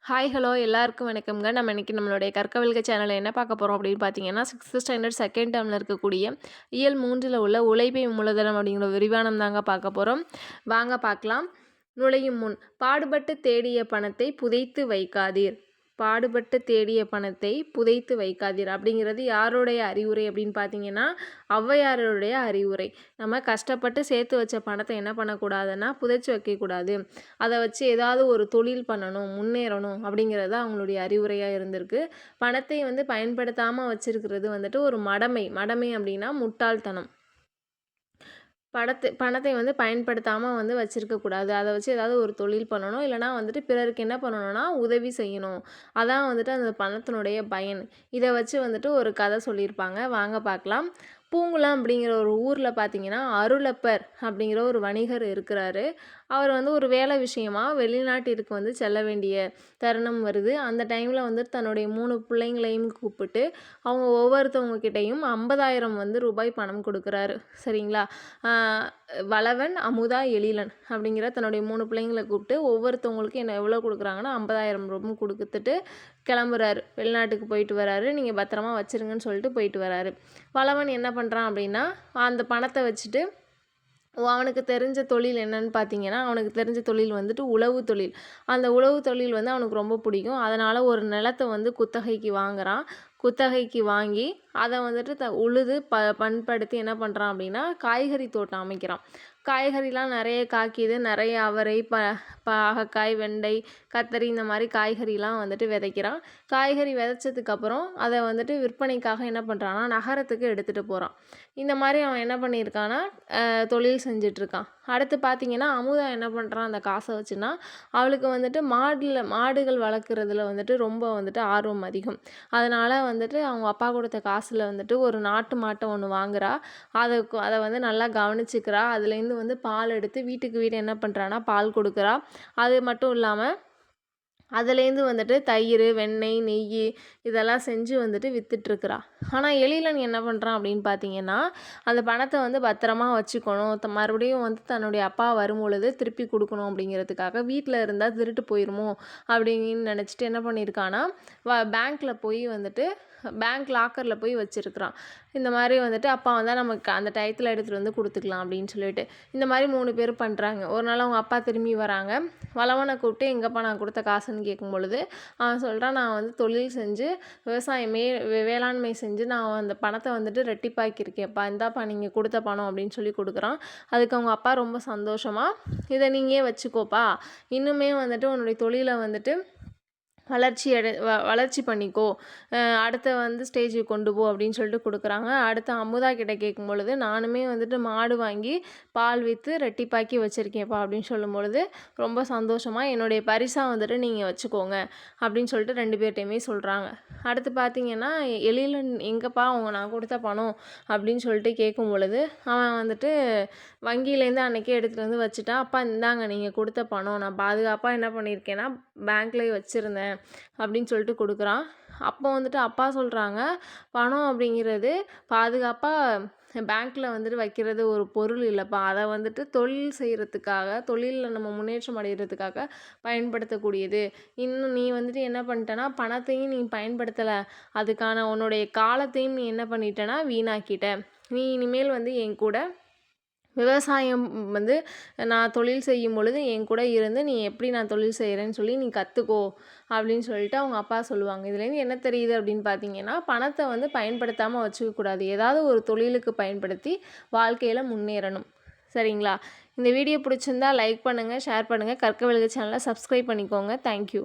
Hi hello எல்லாருக்கும் வணக்கம்ங்க. நம்ம இன்னைக்கு நம்மளுடைய கற்கவல்க சேனலில் என்ன பார்க்க போகிறோம் அப்படின்னு பார்த்தீங்கன்னா, 6th ஸ்டாண்டர்ட் செகண்ட் டேர்மில் இருக்கக்கூடிய இயல் 3ல் உள்ள உழைப்பை மூலதனம் அப்படிங்கிற விரிவானம் தாங்க பார்க்க போகிறோம். வாங்க பார்க்கலாம். நுழையும் முன் பாடுபட்டு தேடிய பணத்தை புதைத்து வைக்காதீர். பாடுபட்டு தேடிய பணத்தை புதைத்து வைக்காதீர் அப்படிங்கிறது யாருடைய அறிவுரை அப்படின்னு பார்த்தீங்கன்னா, ஔவையாருடைய அறிவுரை. நம்ம கஷ்டப்பட்டு சேர்த்து வச்ச பணத்தை என்ன பண்ணக்கூடாதுன்னா புதைச்சி வைக்கக்கூடாது. அதை வச்சு ஏதாவது ஒரு தொழில் பண்ணணும், முன்னேறணும் அப்படிங்கிறது அவங்களுடைய அறிவுரையாக இருந்திருக்கு. பணத்தை பயன்படுத்தாமல் வச்சிருக்கிறது ஒரு மடமை. மடமை அப்படின்னா முட்டாள்தனம். பணத்தை பயன்படுத்தாமல் வச்சுருக்கக்கூடாது. அதை வச்சு ஏதாவது ஒரு தொழில் பண்ணணும். இல்லைனா பிறருக்கு என்ன பண்ணணும்னா உதவி செய்யணும். அதான் அந்த பணத்தினுடைய பயன். இதை வச்சு ஒரு கதை சொல்லியிருப்பாங்க. வாங்க பார்க்கலாம். பூங்குளம் அப்படிங்கிற ஒரு ஊரில் பார்த்தீங்கன்னா, அருளப்பர் அப்படிங்கிற ஒரு வணிகர் இருக்கிறாரு. அவர் ஒரு வேலை விஷயமா வெளிநாட்டிற்கு செல்ல வேண்டிய தருணம் வருது. அந்த டைமில் தன்னுடைய 3 பிள்ளைங்களையும் கூப்பிட்டு அவங்க ஒவ்வொருத்தவங்க கிட்டேயும் 50,000 ரூபாய் பணம் கொடுக்குறாரு. சரிங்களா? வளவன், அமுதா, எழிலன் அப்படிங்கிற தன்னுடைய 3 பிள்ளைங்களை கூப்பிட்டு ஒவ்வொருத்தவங்களுக்கும் எவ்வளோ கொடுக்குறாங்கன்னா 50,000 ரூபாய் கொடுத்துட்டு கிளம்புறாரு. வெளிநாட்டுக்கு போயிட்டு வராரு. நீங்கள் பத்திரமா வச்சுருங்கன்னு சொல்லிட்டு போயிட்டு வராரு. வளவன் என்ன பண்ணுறான் அப்படின்னா, அந்த பணத்தை வச்சுட்டு அவனுக்கு தெரிஞ்ச தொழில் என்னன்னு பார்த்தீங்கன்னா, அவனுக்கு தெரிஞ்ச தொழில் உழவு தொழில். அந்த உழவு தொழில் அவனுக்கு ரொம்ப பிடிக்கும். அதனால் ஒரு நிலத்தை குத்தகைக்கு வாங்குகிறான். குத்தகைக்கு வாங்கி அதை உழுது பண்படுத்தி என்ன பண்ணுறான் அப்படின்னா, காய்கறி தோட்டம் அமைக்கிறான். காய்கறிலாம் நிறைய காய்க்கிது. நிறைய அவரை, பாகக்காய், வெண்டை, கத்தரி இந்த மாதிரி காய்கறிலாம் விதைக்கிறான். காய்கறி விதைச்சதுக்கப்புறம் அதை விற்பனைக்காக என்ன பண்ணுறான்னா நகரத்துக்கு எடுத்துகிட்டு போகிறான். இந்த மாதிரி அவன் என்ன பண்ணியிருக்கான்னா தொழில் செஞ்சிட்ருக்கான். அடுத்து பார்த்திங்கன்னா, அமுதா என்ன பண்ணுறான் அந்த காசை வச்சுன்னா, அவளுக்கு மாடுகள் வளர்க்குறதுல ரொம்ப ஆர்வம் அதிகம். அதனால் அவங்க அப்பா கொடுத்த காசில் ஒரு நாட்டு மாட்டை ஒன்று வாங்குறா. அதை நல்லா கவனிச்சிக்கிறா. அதுலேருந்து பால் எடுத்து வீட்டுக்கு வீடு என்ன பண்ணுறான்னா பால் கொடுக்குறா. அது மட்டும் இல்லாமல் அதுலேருந்து தயிர், வெண்ணெய், நெய் இதெல்லாம் செஞ்சு விற்றுட்ருக்குறா. ஆனால் எழிலன் என்ன பண்ணுறான் அப்படின்னு பார்த்தீங்கன்னா, அந்த பணத்தை பத்திரமா வச்சுக்கணும். மறுபடியும் தன்னுடைய அப்பா வரும்பொழுது திருப்பி கொடுக்கணும் அப்படிங்கிறதுக்காக வீட்டில் இருந்தால் திருட்டு போயிடுமோ அப்படின்னு நினச்சிட்டு என்ன பண்ணியிருக்கான்னா, பேங்க்கில் போய் பேங்க் லாக்கரில் போய் வச்சுருக்குறான். இந்த மாதிரி அப்பா வந்தால் நமக்கு அந்த டயத்தில் எடுத்துகிட்டு கொடுத்துக்கலாம் அப்படின்னு சொல்லிட்டு இந்த மாதிரி 3 பேர் பண்ணுறாங்க. ஒரு நாள் அவங்க அப்பா திரும்பி வராங்க. வளவனை கூப்பிட்டு, எங்கப்பா நான் கொடுத்த காசுன்னு கேட்கும் பொழுது அவன் சொல்கிறான், நான் தொழில் செஞ்சு வேளாண்மை செஞ்சு நான் அந்த பணத்தை ரெட்டிப்பாக்கியிருக்கேன்ப்பா, இந்தாப்பா நீங்கள் கொடுத்த பணம் அப்படின்னு சொல்லி கொடுக்குறான். அதுக்கு அவங்க அப்பா ரொம்ப சந்தோஷமாக, இதை நீயே வச்சுக்கோப்பா, இன்னுமே உன்னுடைய தொழிலை வளர்ச்சி பண்ணிக்கோ, அடுத்த ஸ்டேஜுக்கு கொண்டு போ அப்படின்னு சொல்லிட்டு கொடுக்குறாங்க. அடுத்து அமுதா கிட்ட கேட்கும் பொழுது, நானுமே மாடு வாங்கி பால் விற்று ரெட்டிப்பாக்கி வச்சுருக்கேன்ப்பா அப்படின்னு சொல்லும் பொழுது ரொம்ப சந்தோஷமாக, என்னுடைய பரிசாக நீங்கள் வச்சுக்கோங்க அப்படின்னு சொல்லிட்டு 2 பேர்ட்டையுமே சொல்கிறாங்க. அடுத்து பார்த்திங்கன்னா, எழிலன் எங்கப்பா நான் கொடுத்த பணம் அப்படின்னு சொல்லிட்டு கேட்கும் பொழுது அவன் வங்கியிலேருந்து அன்றைக்கே எடுத்துகிட்டு வச்சுட்டான். அப்பா இந்தாங்க நீங்கள் கொடுத்த பணம், நான் பாதுகாப்பாக என்ன பண்ணியிருக்கேன்னா பேங்க்லேயே வச்சுருந்தேன் அப்படின்னு சொல்லிட்டு கொடுக்குறான். அப்போ அப்பா சொல்கிறாங்க, பணம் அப்படிங்கிறது பாதுகாப்பாக பேங்க்கில் வைக்கிறது ஒரு பொருள் இல்லைப்பா, அதை தொழில் செய்கிறதுக்காக, தொழிலில் நம்ம முன்னேற்றம் அடைகிறதுக்காக பயன்படுத்தக்கூடியது. இன்னும் நீ என்ன பண்ணிட்டேன்னா பணத்தையும் நீ பயன்படுத்தலை, அதுக்கான உன்னுடைய காலத்தையும் நீ என்ன பண்ணிட்டேன்னா வீணாக்கிட்ட. நீ இனிமேல் என் கூட விவசாயம் நான் தொழில் செய்யும் பொழுது என் கூட இருந்து நீ எப்படி நான் தொழில் செய்கிறேன்னு சொல்லி நீ கற்றுக்கோ அப்படின்னு சொல்லிட்டு அவங்க அப்பா சொல்லுவாங்க. இதுலேருந்து என்ன தெரியுது அப்படின்னு பார்த்தீங்கன்னா, பணத்தை பயன்படுத்தாமல் வச்சுக்கக்கூடாது. ஏதாவது ஒரு தொழிலுக்கு பயன்படுத்தி வாழ்க்கையில் முன்னேறணும். சரிங்களா? இந்த வீடியோ பிடிச்சிருந்தா லைக் பண்ணுங்கள், ஷேர் பண்ணுங்கள், கற்கவல்க சேனலை சப்ஸ்கிரைப் பண்ணிக்கோங்க. தேங்க்யூ.